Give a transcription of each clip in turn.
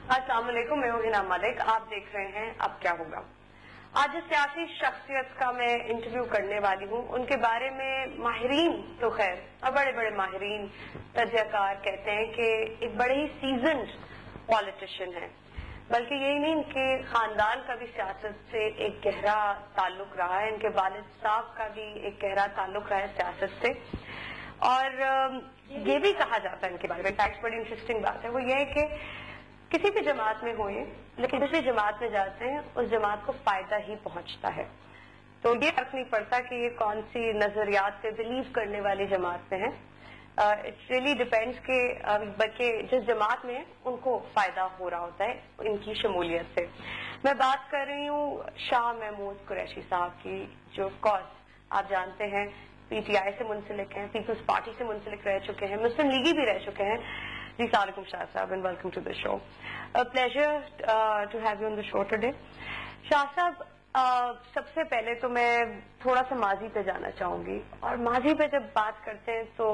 अस्सलाम वालेकुम, मैं हूं हिना मलिक। आप देख रहे हैं अब क्या होगा। आज जिस सियासी शख्सियत का मैं इंटरव्यू करने वाली हूं उनके बारे में माहिरीन तो खैर और बड़े बड़े माहिरीन तजज़ियाकार कहते हैं कि एक बड़े ही सीजन्ड पॉलिटिशियन है, बल्कि यही नहीं इनके खानदान का भी सियासत से एक गहरा ताल्लुक रहा है, इनके वालिद साहब का भी एक गहरा ताल्लुक रहा है सियासत से। और ये भी कहा जाता है इनके बारे में, फैक्ट बड़ी इंटरेस्टिंग बात है, वो ये है कि किसी भी जमात में हुए लेकिन दूसरी जमात में जाते हैं उस जमात को फायदा ही पहुंचता है। तो ये फर्क नहीं पड़ता कि ये कौन सी नजरियात पे बिलीव करने वाली जमात में है, इट रियली डिपेंड्स कि बल्कि जिस जमात में है उनको फायदा हो रहा होता है इनकी शमूलियत से। मैं बात कर रही हूँ शाह महमूद कुरैशी साहब की, जो ऑफकोर्स आप जानते हैं पीटीआई से मुंसलिक हैं, पीपल्स पार्टी से मुंसलिक रह चुके हैं, मुस्लिम लीगी भी रह चुके हैं। जी सलाम शाह साहब and welcome to the show. Pleasure to have you on the show today. Shah साहब, सबसे पहले तो मैं थोड़ा सा माजी पे जाना चाहूंगी, और माजी पे जब बात करते हैं तो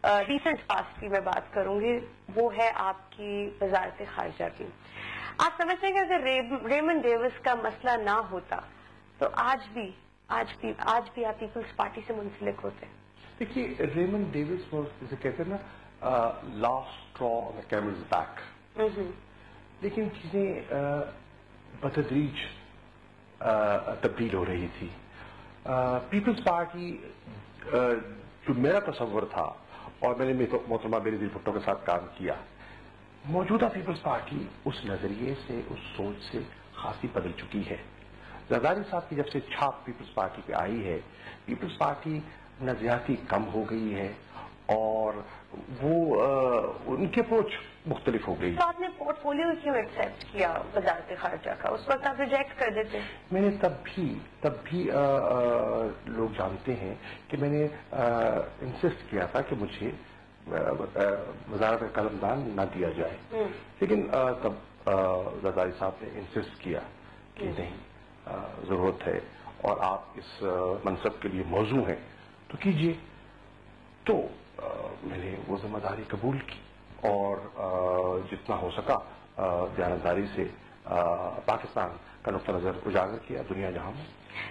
रिसेंट पास्ट की मैं बात करूंगी, वो है आपकी वजारत खारजा की। आप समझते हैं कि अगर रेमंड डेविस का मसला ना होता तो आज भी आप पीपल्स पार्टी से मुंसलिक होते? देखिए, रेमंड डेविस जिसे कहते हैं ना last straw on the camel's back, लेकिन चीजें बतदरीज तब्दील हो रही थी। पीपल्स पार्टी जो मेरा तस्वर था, और मैंने मोहतरमा बेनज़ीर भुट्टो के साथ काम किया, मौजूदा पीपल्स पार्टी उस नजरिए से, उस सोच से खासी बदल चुकी है। जरदारी साहब की जब से छाप पीपल्स पार्टी पे आई है, पीपल्स पार्टी नजरियाती कम हो गई है और वो उनकी अप्रोच मुख्तलिफ हो गई। तो आपने पोर्टफोलियो क्यों एक्सेप्ट किया वजारत खारजा का? उस वक्त आप रिजेक्ट कर देते? मैंने तब भी लोग जानते हैं कि मैंने इंसिस्ट किया था कि मुझे वजारत कलमदान न दिया जाए, लेकिन तब जरदारी साहब ने इंसिस्ट किया कि नहीं, जरूरत है और आप इस मनसब के लिए मौजू हैं तो कीजिए। तो मैंने वो जिम्मेदारी कबूल की और जितना हो सका दयानतदारी से पाकिस्तान का नुक्ता नजर उजागर किया दुनिया जहां में।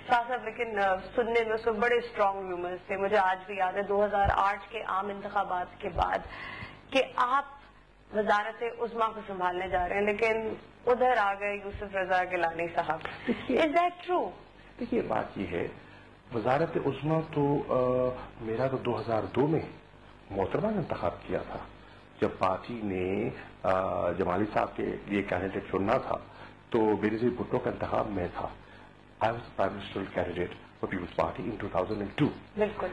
साहब, लेकिन सुनने में उसमें बड़े स्ट्रॉन्ग रूमर्स थे, मुझे आज भी याद है 2008 के आम इंतखाबात के बाद कि आप वजारत उज़्मा को संभालने जा रहे हैं, लेकिन उधर आ गए यूसुफ रजा गिलानी साहब। Is that true? देखिए, बात ये है, वजारत उज़्मा तो मेरा तो 2002 में मोहतरमा ने इंतखाब किया था। जब पार्टी ने जमाली साहब के लिए कैंडिडेट चुनना था तो बेनज़ीर भुट्टो का इंतखाब में था। I was prime minister candidate for Peoples Party in 2002। बिल्कुल।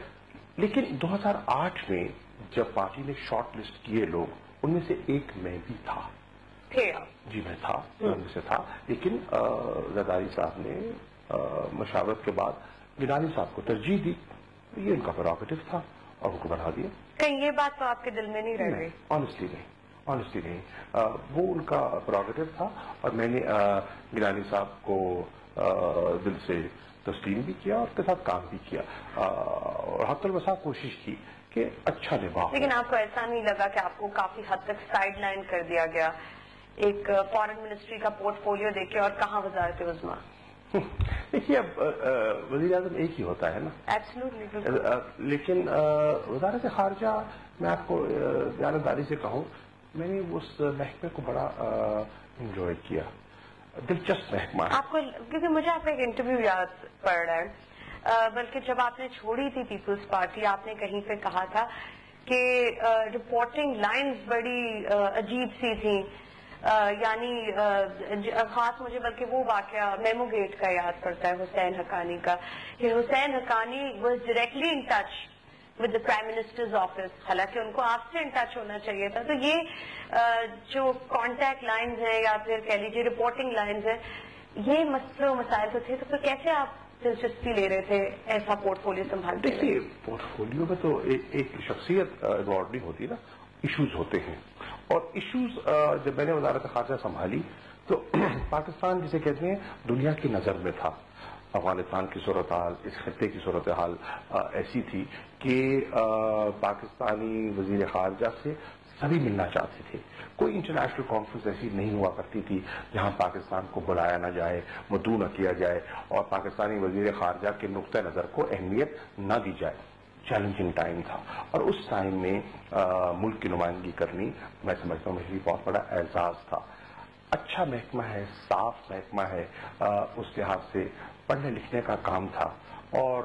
लेकिन 2008 में जब पार्टी ने शॉर्ट लिस्ट किए लोग, उनमें से एक मैं भी था। जी, मैं था, उनमें से था। लेकिन जरदारी साहब ने मशावरत के बाद गिलानी साहब को तरजीह दी, ये उनका प्रोरोगेटिव था और उनको बढ़ा दिया। कहीं ये बात तो आपके दिल में नहीं रह गई? ऑनेस्टली नहीं, वो उनका प्रोरोगेटिव था और मैंने गिलानी साहब को दिल से तस्लीम भी किया और उसके साथ काम भी किया और हत्तल वसा कोशिश की कि अच्छा निभा। लेकिन आपको ऐसा नहीं लगा कि आपको काफी हद तक साइड लाइन कर दिया गया एक फॉरेन मिनिस्ट्री का पोर्टफोलियो देके, और कहाँ वजारत उज़्मा? देखिए, अब वज़ीर आज़म एक ही होता है ना। एब्सोल्युटली। लेकिन वजारत खारजा, मैं आपको दयानतदारी से कहूँ, मैंने उस महकमे को बड़ा इंजॉय किया, दिलचस्प महकमा है। आपको, क्योंकि मुझे आपका एक इंटरव्यू याद पड़ रहा है, बल्कि जब आपने छोड़ी थी पीपल्स पार्टी, आपने कहीं पे कहा था कि रिपोर्टिंग लाइंस बड़ी अजीब सी थी, यानी खास मुझे बल्कि वो वाकया मेमो गेट का याद पड़ता है हुसैन हक्कानी का, कि Hussain Haqqani was directly in touch with the prime minister's office, हालांकि उनको आपसे इन टच होना चाहिए था। तो ये जो कांटेक्ट लाइंस हैं या फिर कह लीजिए रिपोर्टिंग लाइंस हैं, ये मसले मसाइल तो थे, तो फिर कैसे आप दिलचस्पी ले रहे थे ऐसा पोर्टफोलियो संभालते? देखिए, पोर्टफोलियो में तो एक शख्सियत इन्वॉल्व नहीं होती ना, इश्यूज होते हैं। और इश्यूज जब मैंने वजारत खारजा संभाली तो पाकिस्तान जिसे कहते हैं दुनिया की नजर में था। अफगानिस्तान की सूरत हाल, इस खत्ते की सूरत हाल ऐसी थी कि पाकिस्तानी वजीर खारजा से सभी मिलना चाहते थे। कोई इंटरनेशनल कॉन्फ्रेंस ऐसी नहीं हुआ करती थी जहां पाकिस्तान को बुलाया ना जाए, मदऊ न किया जाए और पाकिस्तानी वजीर खारजा के नुक्ते नजर को अहमियत न दी जाए। चैलेंजिंग टाइम था और उस टाइम में मुल्क की नुमाइंदगी करनी मैं समझता हूँ मेरे लिए बहुत बड़ा एहसास था। अच्छा महकमा है, साफ महकमा है, उस लिहाज से पढ़ने लिखने का काम था और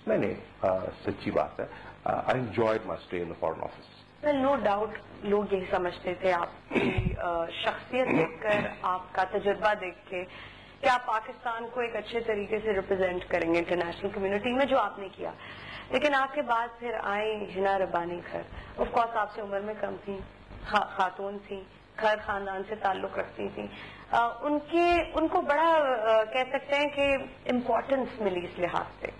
मैंने सच्ची बात है I enjoyed my stay in the Foreign Office. No doubt लोग यही समझते थे आपकी शख्सियत देखकर, आपका तजुर्बा देख के कि आप पाकिस्तान को एक अच्छे तरीके से रिप्रेजेंट करेंगे इंटरनेशनल कम्युनिटी में, जो आपने किया। लेकिन आपके बाद फिर आई हिना रब्बानी खर। ऑफ कोर्स आपसे उम्र में कम थी, खातून थी, खर खानदान से ताल्लुक रखती थी। उनको बड़ा कह सकते हैं कि इम्पोर्टेंस मिली इस लिहाज से।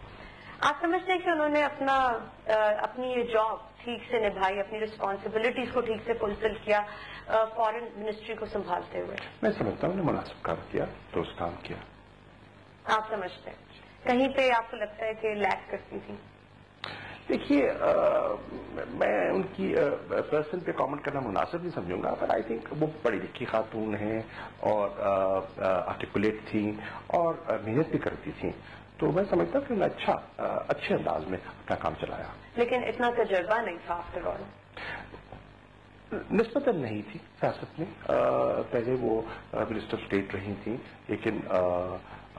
आप समझते हैं कि उन्होंने अपनी ये जॉब ठीक से निभाई, अपनी रिस्पॉन्सिबिलिटीज को ठीक से फुलफिल किया फॉरेन मिनिस्ट्री को संभालते हुए? मैं समझता हूँ मुनासिब काम किया, दुरुस्त काम किया। आप समझते हैं कहीं पे आपको लगता है कि लैक करती थी? देखिए मैं उनकी पर्सन पे कमेंट करना मुनासिब नहीं समझूंगा, पर आई थिंक वो पढ़ी लिखी खातून हैं और आर्टिकुलेट थी और मेहनत भी करती थी, तो मैं समझता हूँ कि उन्होंने अच्छे अंदाज में अपना काम चलाया। लेकिन इतना तजर्बा नहीं था आफ्टर ऑल? निस्बतन नहीं थी सियासत में। पहले वो मिनिस्टर स्टेट रही थी, लेकिन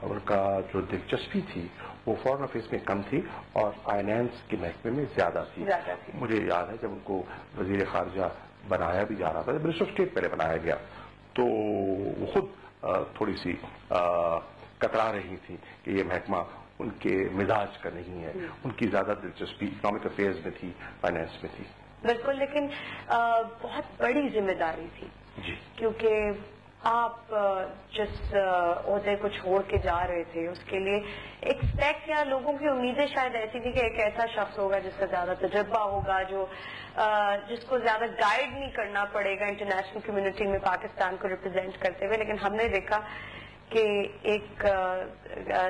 उनका जो दिलचस्पी थी वो फॉरेन अफेयर्स में कम थी और फाइनेंस के महकमे में ज्यादा थी। मुझे याद है जब उनको वजीर खारजा बनाया भी जा रहा था, मिनिस्टर स्टेट पहले बनाया गया, तो वो खुद थोड़ी सी कतरा रही थी कि ये महकमा उनके मिजाज का नहीं है। उनकी ज्यादा दिलचस्पी इकोनॉमिक अफेयर्स में थी, फाइनेंस में थी। बिल्कुल, लेकिन बहुत बड़ी जिम्मेदारी थी जी, क्योंकि आप जिस ओहदे को छोड़ के जा रहे थे उसके लिए एक्सपेक्ट या लोगों की उम्मीदें शायद ऐसी थी कि एक ऐसा शख्स होगा जिसका ज्यादा तजुर्बा होगा, जिसको ज्यादा गाइड नहीं करना पड़ेगा इंटरनेशनल कम्युनिटी में पाकिस्तान को रिप्रेजेंट करते हुए। लेकिन हमने देखा कि एक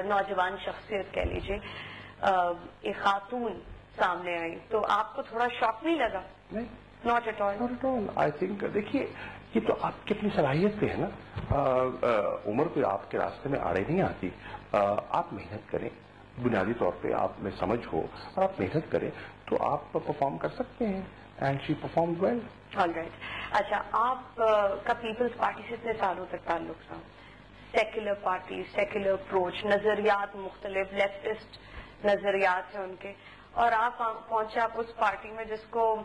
नौजवान शख्सियत कह लीजिए, एक खातून सामने आई, तो आपको थोड़ा शॉक नहीं लगा? नहीं, not at all. Not at all. I think देखिए ये तो आपकी अपनी सलाहियत पे है ना। उम्र कोई आपके रास्ते में आड़े नहीं आती। आप मेहनत करें, बुनियादी तौर पे आप में समझ हो और आप मेहनत करें तो आप परफॉर्म कर सकते हैं। And she perform well. Alright. अच्छा, आप का पीपल्स पार्टी से इतने सालों तक ताल्लुक था, सेक्युलर पार्टी, सेक्युलर अप्रोच, नजरियात मुख्तलिफ, लेफ्टिस्ट नजरियात है उनके, और आप पहुंचे आप उस पार्टी में जिसको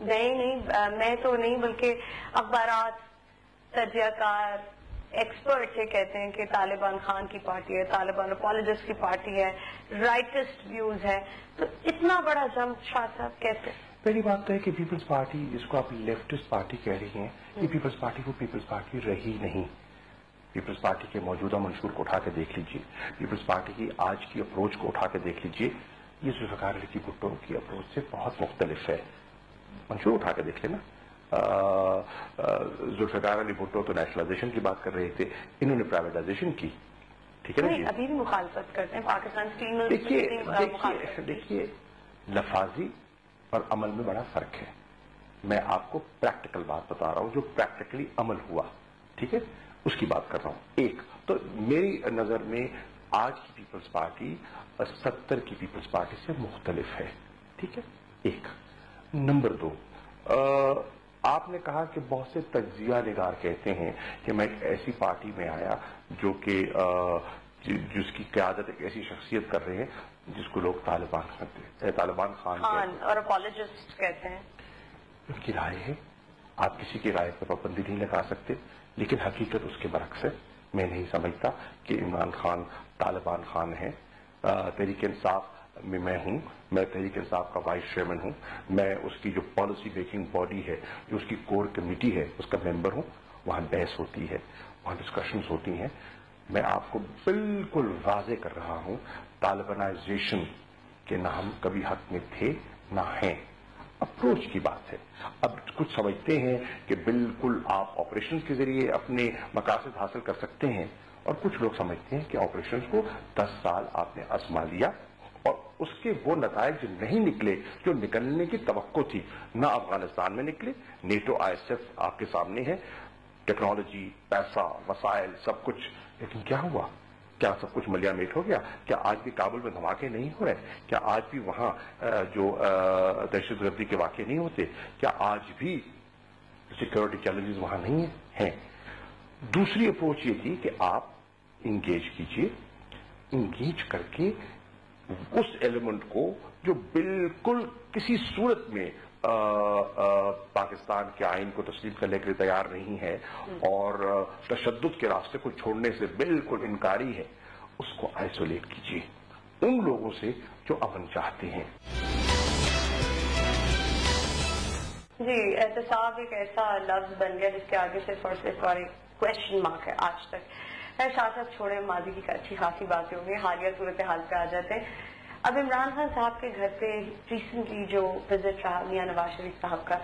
मैं तो नहीं बल्कि अखबारात, तजज़ियाकार, एक्सपर्ट ये कहते हैं कि तालिबान खान की पार्टी है, तालिबान अपॉलोजिस्ट की पार्टी है, राइटिस्ट व्यूज है, तो इतना बड़ा जंप शाह साहब कैसे? पहली बात तो है कि पीपल्स पार्टी जिसको आप लेफ्टिस्ट पार्टी कह रही हैं, ये पीपल्स पार्टी को पीपल्स पार्टी रही नहीं। पीपल्स पार्टी के मौजूदा मंशूर को उठा के देख लीजिए, पीपल्स पार्टी की आज की अप्रोच को उठा के देख लीजिए, ये जुल्फ़िकार अली की भुट्टो की अप्रोच से बहुत मुख्तलिफ है। मंशूर उठा के देख लेना। जुल्फ़िकार अली भुट्टो तो नेशनलाइजेशन की बात कर रहे थे, इन्होंने प्राइवेटाइजेशन की। ठीक है ना जी? अभी भी मुखालफत करते हैं पाकिस्तान स्टील। देखिए लफाजी और अमल में बड़ा फर्क है। मैं आपको प्रैक्टिकल बात बता रहा हूं, जो प्रैक्टिकली अमल हुआ, ठीक है, उसकी बात कर रहा हूं। एक तो मेरी नजर में आज की पीपल्स पार्टी 70 की पीपल्स पार्टी से मुख्तलिफ है। ठीक है, एक। नंबर 2, आपने कहा कि बहुत से तज्जिया निगार कहते हैं कि मैं एक ऐसी पार्टी में आया जो कि जिसकी क़यादत एक ऐसी शख्सियत कर रहे हैं जिसको लोग तालिबान खान और अपॉलोजिस्ट कहते हैं। उनकी राय है, आप किसी की राय पर पाबंदी नहीं लगा सकते, लेकिन हकीकत उसके बरक्स है। मैं नहीं समझता कि इमरान खान तालिबान खान है। तहरीक इंसाफ में मैं हूं, मैं तहरीक इंसाफ का वाइस चेयरमैन हूं, मैं उसकी जो पॉलिसी मेकिंग बॉडी है, जो उसकी कोर कमेटी है, उसका मेंबर हूं। वहां बहस होती है, वहां डिस्कशंस होती हैं। मैं आपको बिल्कुल वाजे कर रहा हूं, तालिबानाइजेशन के ना हम कभी हक में थे ना हैं। अप्रोच की बात है। अब कुछ समझते हैं कि बिल्कुल आप ऑपरेशन के जरिए अपने मकासद हासिल कर सकते हैं, और कुछ लोग समझते हैं कि ऑपरेशन को 10 साल आपने आजमा लिया और اس کے وہ نتائج نہیں نکلے جو نکلنے کی توقع تھی. نہ افغانستان میں نکلے. نیٹو ISF آپ کے سامنے ہے, ٹیکنالوجی, پیسہ, وسائل, سب کچھ. لیکن کیا ہوا؟ کیا سب کچھ ملیا میٹ ہو گیا؟ کیا آج بھی کابل میں دھماکے نہیں ہو رہے؟ کیا آج بھی وہاں جو دہشت گردی کے واقعے نہیں ہوتے؟ کیا آج بھی سیکورٹی چیلنجز وہاں نہیں ہیں؟ دوسری اپروچ یہ تھی کہ آپ انگیج کیجئے, انگیج کر کے اس ایلیمنٹ کو جو بالکل کسی صورت میں پاکستان کے آئین کو تسلیم کرنے کے لیے تیار نہیں ہے اور تشدد کے راستے کو چھوڑنے سے بالکل انکاری ہے, اس کو آئسولیٹ کیجیے ان لوگوں سے جو امن چاہتے ہیں. جی, احتساب ایک ایسا لفظ بن گیا جس کے آگے صرف اور صرف اور ایک کوشچن مارک ہے آج تک. شاہ صاحب چھوڑے, ماضی کی اچھی خاصی باتیں ہوں گی, حالیہ صورتحال پہ آ جاتے ہیں. اب عمران خان صاحب کے گھر پہ ریسنٹلی جو وزٹ رہا میاں نواز شریف صاحب کا,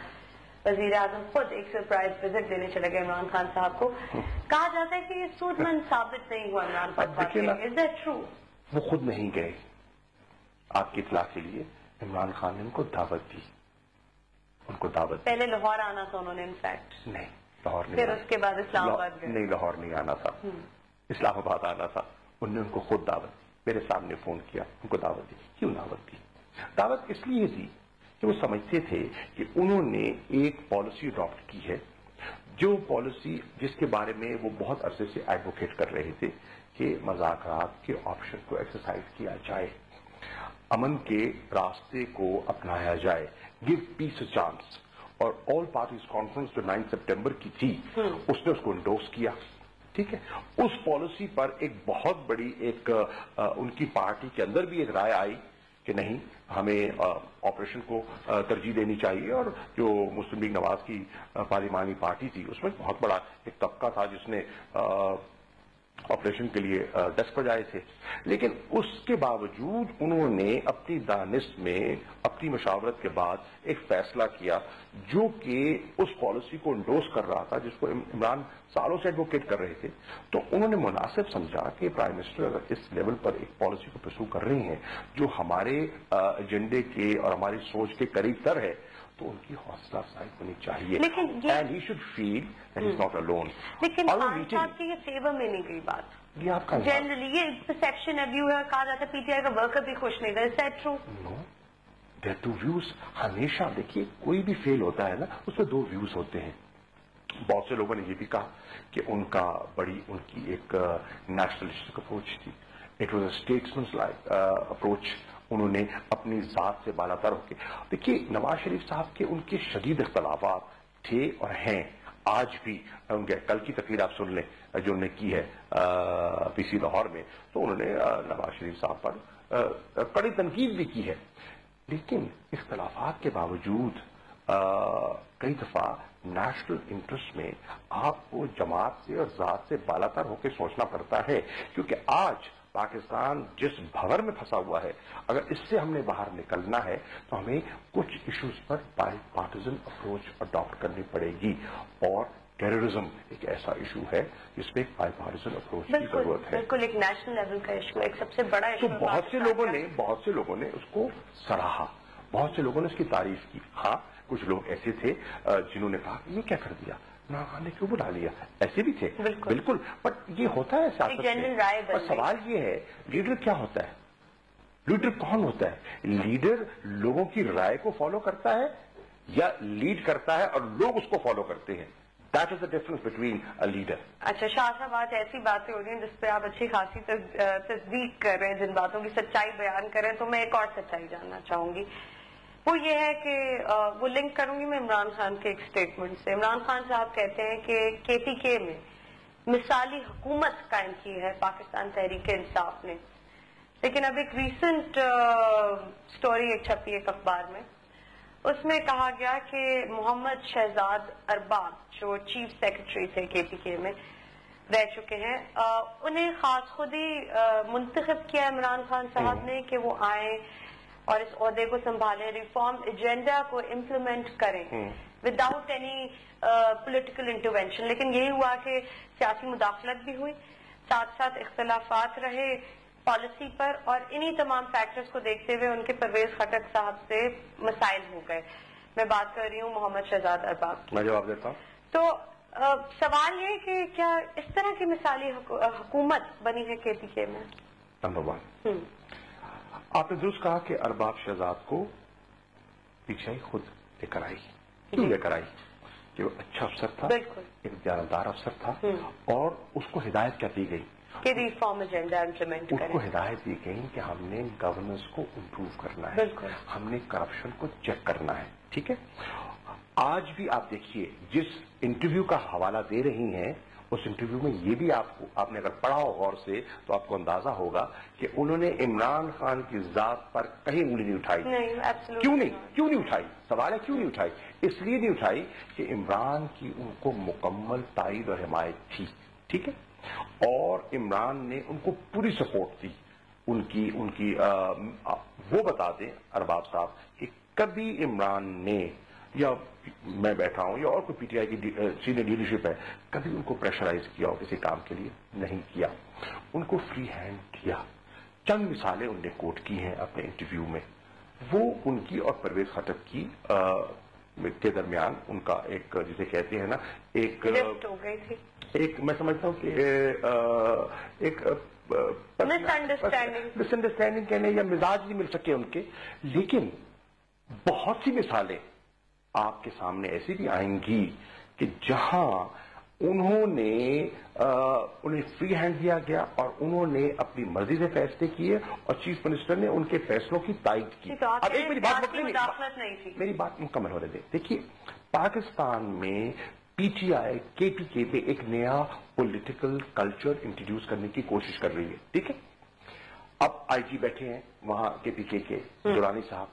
وزیر اعظم خود ایک سرپرائز وزٹ دینے چلے گئے عمران خان صاحب کو. کہا جاتا ہے کہ یہ سود مند ثابت نہیں ہوا عمران خان صاحب. از دیٹ ٹرو؟ وہ خود نہیں گئے. آپ کی اطلاع کے لیے عمران خان نے ان کو دعوت دی, ان کو دعوت دی. پہلے لاہور آنا تھا انہوں نے, انفیکٹ نہیں لاہور نہیں, پھر اس کے بعد اسلام آباد گئے. نہیں لاہور نہیں آنا تھا, اسلام آباد آنا تھا. انہوں نے ان کو خود دعوت دی, میرے سامنے فون کیا, ان کو دعوت دی. کیوں دعوت دی؟ دعوت اس لیے دی کہ وہ سمجھتے تھے کہ انہوں نے ایک پالیسی اڈاپٹ کی ہے, جو پالیسی جس کے بارے میں وہ بہت عرصے سے ایڈوکیٹ کر رہے تھے کہ مذاکرات کے آپشن کو ایکسرسائز کیا جائے, امن کے راستے کو اپنایا جائے, گیو پیس اے چانس. اور آل پارٹیز کانفرنس جو 9 سپٹمبر کی تھی اس نے اس کو انڈورس کیا. ٹھیک ہے, اس پالیسی پر ایک بہت بڑی ایک ان کی پارٹی کے اندر بھی ایک رائے آئی کہ نہیں, ہمیں آپریشن کو ترجیح دینی چاہیے. اور جو مسلم لیگ نواز کی پارلیمانی پارٹی تھی اس میں بہت بڑا ایک طبقہ تھا جس نے آپریشن کے لیے ڈسک بجائے تھے. لیکن اس کے باوجود انہوں نے اپنی دانست میں اپنی مشاورت کے بعد ایک فیصلہ کیا جو کہ اس پالیسی کو انڈورس کر رہا تھا جس کو عمران سالوں سے ایڈوکیٹ کر رہے تھے. تو انہوں نے مناسب سمجھا کہ پرائم منسٹر اگر اس لیول پر ایک پالیسی کو پرسو کر رہے ہیں جو ہمارے ایجنڈے کے اور ہماری سوچ کے قریب تر ہے تو ان کی حوصلہ افزائی ہونی چاہیے. And he should feel that is not alone. لیکن خان صاحب کی یہ فیور میں نہیں گئی بات. یہ آپ کا جنرلی یہ پرسپشن ہے, ویو ہے, کہا جاتا ہے پی ٹی آئی کا ورکر بھی خوش نہیں تھا. Is that true? No, there two views. ہمیشہ دیکھیے کوئی بھی فیل ہوتا ہے نا اس میں دو ویوز ہوتے ہیں. بہت سے لوگوں نے یہ بھی کہا کہ ان کا بڑی ان کی ایک نیشنلسٹک اپروچ تھی. It was a statesman's like approach. انہوں نے اپنی ذات سے بالا تر ہو کے, دیکھیے نواز شریف صاحب کے ان کے شدید اختلافات تھے اور ہیں آج بھی. ان کے کل کی تقریر آپ سن لیں جو انہوں نے کی ہے پی سی لاہور میں, تو انہوں نے نواز شریف صاحب پر کڑی تنقید بھی کی ہے. لیکن اختلافات کے باوجود کئی دفعہ نیشنل انٹرسٹ میں آپ کو جماعت سے اور ذات سے بالا تر ہو کے سوچنا پڑتا ہے, کیونکہ آج پاکستان جس بھور میں پھنسا ہوا ہے, اگر اس سے ہم نے باہر نکلنا ہے تو ہمیں کچھ ایشوز پر بائی پارٹیزن اپروچ اڈاپٹ کرنی پڑے گی. اور ٹیررزم ایک ایسا ایشو ہے جس میں بائی پارٹیزن اپروچ کی ضرورت ہے. بالکل ایک نیشنل لیول کا ایشو, ایک سب سے بڑا ایشو. تو بہت سے لوگوں نے اس کو سراہا, بہت سے لوگوں نے اس کی تعریف کی. ہاں, کچھ لوگ ایسے تھے جنہوں نے کہا یہ کیا کر دیا, عمران خان نے کیوں بلا لیا, ایسے بھی تھے. بالکل, بٹ یہ ہوتا ہے سیاست میں. اور سوال یہ ہے لیڈر کیا ہوتا ہے, لیڈر کون ہوتا ہے؟ لیڈر لوگوں کی رائے کو فالو کرتا ہے یا لیڈ کرتا ہے اور لوگ اس کو فالو کرتے ہیں. That is the difference between a leader. اچھا شاہ صاحب, آج ایسی باتیں ہو رہی ہیں جس پہ آپ اچھی خاصی تصدیق کر رہے ہیں, جن باتوں کی سچائی بیان کر رہے ہیں, تو میں ایک اور سچائی جاننا چاہوں گی. وہ یہ ہے کہ وہ لنک کروں گی میں عمران خان کے ایک اسٹیٹمنٹ سے. عمران خان صاحب کہتے ہیں کہ کے پی کے میں مثالی حکومت قائم کی ہے پاکستان تحریک انصاف نے. لیکن اب ایک ریسنٹ سٹوری ایک چھپی ایک اخبار میں, اس میں کہا گیا کہ محمد شہزاد ارباب جو چیف سیکرٹری تھے کے پی کے میں رہ چکے ہیں, انہیں خاص خود ہی منتخب کیا عمران خان صاحب نے کہ وہ آئیں اور اس عہدے کو سنبھالیں, ریفارم ایجنڈا کو امپلیمنٹ کریں وداؤٹ اینی پولیٹیکل انٹروینشن. لیکن یہی ہوا کہ سیاسی مداخلت بھی ہوئی, ساتھ ساتھ اختلافات رہے, پالیسی پر، اور انہی تمام فیکٹرز کو دیکھتے ہوئے ان کے پرویز خٹک صاحب سے مسائل ہو گئے. میں بات کر رہی ہوں محمد شہزاد ارباب کی. میں جواب دیتا ہوں. تو سوال یہ کہ کیا اس طرح کی مثالی حکومت بنی ہے کے پی کے میں؟ نمبر 1، آپ نے درست کہا کہ ارباب شہزاد کو پی ٹی آئی خود لے کر آئی. کیوں لے کر آئی؟ کہ وہ اچھا افسر تھا، بالکل ایک دیانتدار افسر تھا، اور اس کو ہدایت کیا دی گئی کہ ریفارم ایجنڈا امپلیمنٹ کریں. اس کو ہدایت دی گئی کہ ہم نے گورننس کو امپروو کرنا ہے، بالکل ہم نے کرپشن کو چیک کرنا ہے. ٹھیک ہے. آج بھی آپ دیکھیے جس انٹرویو کا حوالہ دے رہی ہیں، اس انٹرویو میں یہ بھی آپ نے اگر پڑھا ہو غور سے تو آپ کو اندازہ ہوگا کہ انہوں نے عمران خان کی ذات پر کہیں انگلی نہیں اٹھائی. کیوں نہیں اٹھائی؟ سوال ہے کیوں نہیں اٹھائی؟ اس لیے نہیں اٹھائی کہ عمران کی ان کو مکمل تائید اور حمایت تھی. ٹھیک ہے. اور عمران نے ان کو پوری سپورٹ دی. ان کی وہ بتا دیں ارباب صاحب کہ کبھی عمران نے، یا میں بیٹھا ہوں یا اور کوئی پی ٹی آئی کی سینئر لیڈرشپ ہے، کبھی ان کو پریشرائز کیا ہو کسی کام کے لیے؟ نہیں کیا. ان کو فری ہینڈ دیا. چند مثالیں ان نے کوٹ کی ہیں اپنے انٹرویو میں. وہ ان کی اور پرویز خٹک کی کے درمیان ان کا ایک جسے کہتے ہیں نا ایک میں سمجھتا ہوں کہ ایک مس انڈرسٹینڈنگ کہنے یا مزاج نہیں مل سکے ان کے. لیکن بہت سی مثالیں آپ کے سامنے ایسی بھی آئیں گی کہ جہاں انہیں فری ہینڈ دیا گیا اور انہوں نے اپنی مرضی سے فیصلے کیے اور چیف منسٹر نے ان کے فیصلوں کی تائید کی. اب ایک میری بات مکمل ہونے دیں. دیکھیے پاکستان میں پی ٹی آئی کے پی کے پہ ایک نیا پولیٹیکل کلچر انٹروڈیوس کرنے کی کوشش کر رہی ہے. ٹھیک ہے. اب آئی جی بیٹھے ہیں وہاں کے پی کے درانی صاحب،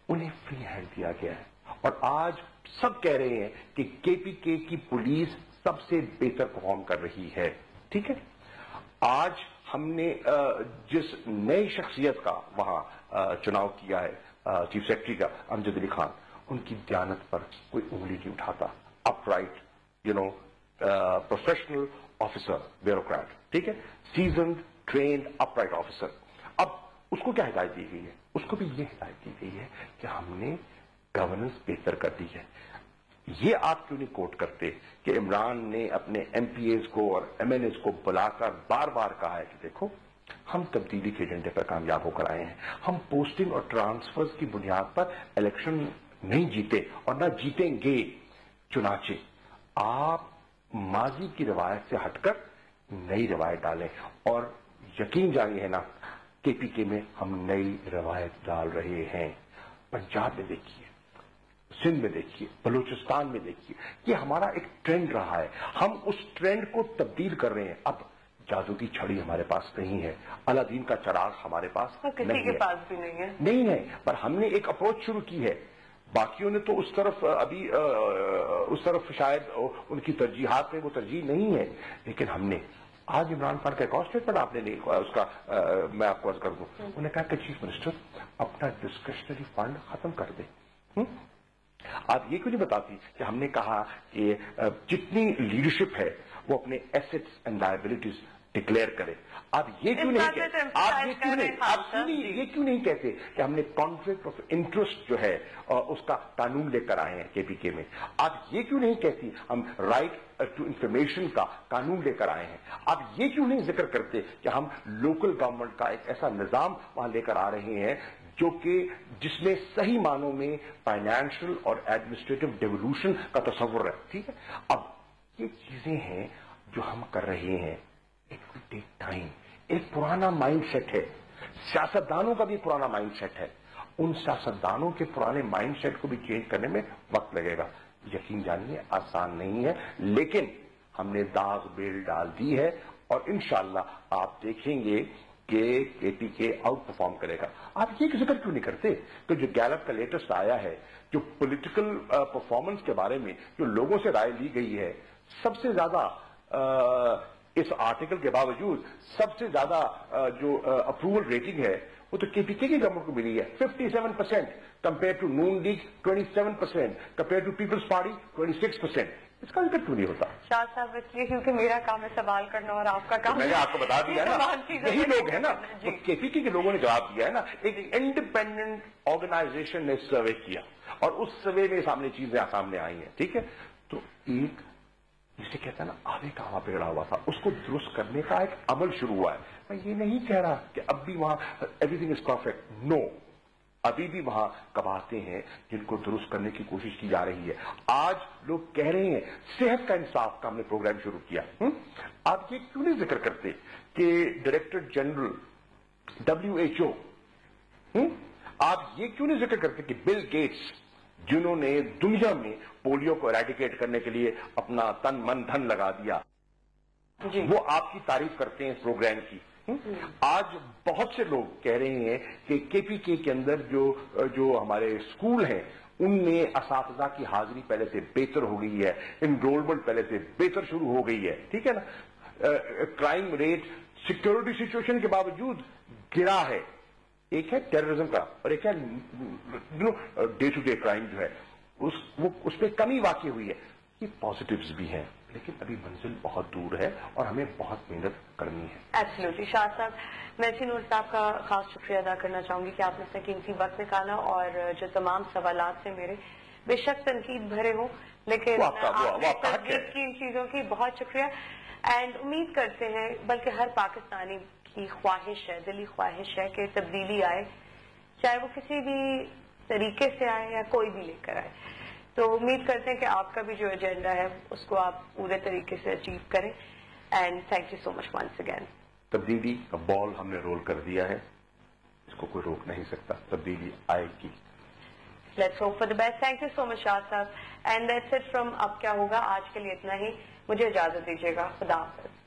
انہیں فری ہینڈ دیا گیا ہے اور آج سب کہہ رہے ہیں کہ کے پی کے کی پولیس سب سے بہتر پرفارم کر رہی ہے. ٹھیک ہے. آج ہم نے جس نئی شخصیت کا وہاں چناؤ کیا ہے چیف سیکرٹری کا، امجد علی خان، ان کی دیانت پر کوئی انگلی نہیں اٹھاتا. Upright professional officer, bureaucrat. ٹھیک ہے. Seasoned trained upright officer. اب اس کو کیا ہدایت دی گئی ہے؟ اس کو بھی یہ ہدایت دی گئی ہے کہ ہم نے گورننس بہتر کر دی ہے. یہ آپ کیوں نہیں کوٹ کرتے کہ عمران نے اپنے ایم پی ایز کو اور ایم این ایز کو بلا کر بار بار کہا ہے کہ دیکھو ہم تبدیلی کے ایجنڈے پر کامیاب ہو کر آئے ہیں، ہم پوسٹنگ اور ٹرانسفرز کی بنیاد پر الیکشن نہیں جیتے اور نہ جیتیں گے. چنانچہ آپ ماضی کی روایت سے ہٹ کر نئی روایت ڈالیں، اور یقین جانیے ہے نا کے پی کے میں ہم نئی روایت ڈال رہے ہیں. پنجاب میں دیکھیے، سندھ میں دیکھیے، بلوچستان میں دیکھیے، یہ ہمارا ایک ٹرینڈ رہا ہے. ہم اس ٹرینڈ کو تبدیل کر رہے ہیں. اب جادو کی چھڑی ہمارے پاس نہیں ہے، الادین کا چراغ ہمارے پاس کسی کے پاس بھی نہیں ہے. نہیں ہے، پر ہم نے ایک اپروچ شروع کی ہے. باقیوں نے تو اس طرف ابھی اس طرف شاید ان کی ترجیحات میں وہ ترجیح نہیں ہے. لیکن ہم نے آج عمران خان کا ایک اور اسٹیٹمنٹ آپ نے اس کا میں آپ کو عرض کر دوں. انہوں نے کہا کہ چیف منسٹر اپنا ڈسکریشنری فنڈ ختم کر دے. آپ یہ کیوں نہیں بتاتی کہ ہم نے کہا کہ جتنی لیڈرشپ ہے وہ اپنے ایسٹس اینڈ لائبلٹیز ڈکلیئر کرے. آپ یہ کیوں نہیں کہتے کہ ہم نے کانفلکٹ آف انٹرسٹ جو ہے اس کا قانون لے کر آئے ہیں کے پی کے میں. آپ یہ کیوں نہیں کہتی ہم رائٹ ٹو انفارمیشن کا قانون لے کر آئے ہیں. آپ یہ کیوں نہیں ذکر کرتے کہ ہم لوکل گورنمنٹ کا ایک ایسا نظام وہاں لے کر آ رہے ہیں جو کہ جس میں صحیح معنوں میں فائنینشیل اور ایڈمنسٹریٹو ڈیولوشن کا تصور ہے. ٹھیک ہے. اب یہ چیزیں ہیں جو ہم کر رہے ہیں. It will take time. ایک پرانا مائنڈ سیٹ ہے، سیاستدانوں کا بھی پرانا مائنڈ سیٹ ہے. ان سیاستدانوں کے پرانے مائنڈ سیٹ کو بھی چینج کرنے میں وقت لگے گا. یقین جانیے آسان نہیں ہے، لیکن ہم نے داغ بیل ڈال دی ہے اور انشاءاللہ آپ دیکھیں گے کہ کے پی کے آؤٹ پرفارم کرے گا. آپ یہ ذکر کیوں نہیں کرتے کہ جو گیلپ کا لیٹسٹ آیا ہے، جو پولیٹیکل پرفارمنس کے بارے میں جو لوگوں سے رائے لی گئی ہے، سب سے زیادہ इस आर्टिकल के बावजूद सबसे ज्यादा जो अप्रूवल रेटिंग है वो तो केपीके की गवर्नमेंट को मिली है, 57%, compare to Noon League 27%, compare to Peoples Party 26%। इसका जिक्र क्यों नहीं होता? शाह साहब इसलिए क्योंकि मेरा काम है सवाल करना और आपका काम मैंने आपको बता दिया ना, यही लोग हैं ना, तो केपीके के लोगों ने जवाब दिया है ना। एक इंडिपेंडेंट ऑर्गेनाइजेशन ने सर्वे किया और उस सर्वे में सामने चीजें सामने आई हैं, ठीक है। तो एक जिसे कहता है ना आधे कहां पेड़ा हुआ था, उसको दुरुस्त करने का एक अमल शुरू हुआ है। मैं ये नहीं कह रहा कि अब भी वहां एवरीथिंग इज परफेक्ट, नो, अभी भी वहां कबाते हैं जिनको दुरुस्त करने की कोशिश की जा रही है। आज लोग कह रहे हैं सेहत का इंसाफ का हमने प्रोग्राम शुरू किया। आप ये क्यों नहीं जिक्र करते कि डायरेक्टर जनरल WHO, आप ये क्यों नहीं जिक्र करते कि बिल गेट्स, जिन्होंने दुनिया में पोलियो को एरेडिकेट करने के लिए अपना तन मन धन लगा दिया, वो आपकी तारीफ करते हैं इस प्रोग्राम की। आज बहुत से लोग कह रहे हैं कि केपीके के अंदर जो हमारे स्कूल हैं उनमें असातिज़ा की हाजिरी पहले से बेहतर हो गई है, एनरोलमेंट पहले से बेहतर शुरू हो गई है, ठीक है ना। क्राइम रेट सिक्योरिटी सिचुएशन के बावजूद गिरा है। एक है टेररिज्म का और एक है डे टू डे क्राइम जो है उस पर कमी वाकई हुई है। ये पॉजिटिव्स भी हैं, लेकिन अभी मंजिल बहुत दूर है और हमें बहुत मेहनत करनी है। एब्सोल्युटली। शाह साहब, मैं नूर साहब का खास शुक्रिया अदा करना चाहूंगी कि आपने अपना कीमती वक्त निकाला और जो तमाम सवालात थे मेरे बेशक तनकीद भरे हों, लेकिन आपने तस्दीक की इन चीजों की बहुत शुक्रिया। एंड उम्मीद करते हैं, बल्कि हर पाकिस्तानी की ख्वाहिश है, दिली ख्वाहिश है कि तब्दीली आए, चाहे वो किसी भी तरीके से आए या कोई भी लेकर आए। तो उम्मीद करते हैं कि आपका भी जो एजेंडा है उसको आप पूरे तरीके से अचीव करें। And thank you so much once again. तब्दीली का बॉल हमने रोल कर दिया है, इसको कोई रोक नहीं सकता, तब्दीली आएगी। Let's hope for the best. Thank you so much Shah साहब। एंड दैट्स इट फ्रॉम अब क्या होगा। आज के लिए इतना ही, मुझे इजाजत दीजिएगा। खुदा हाफिज।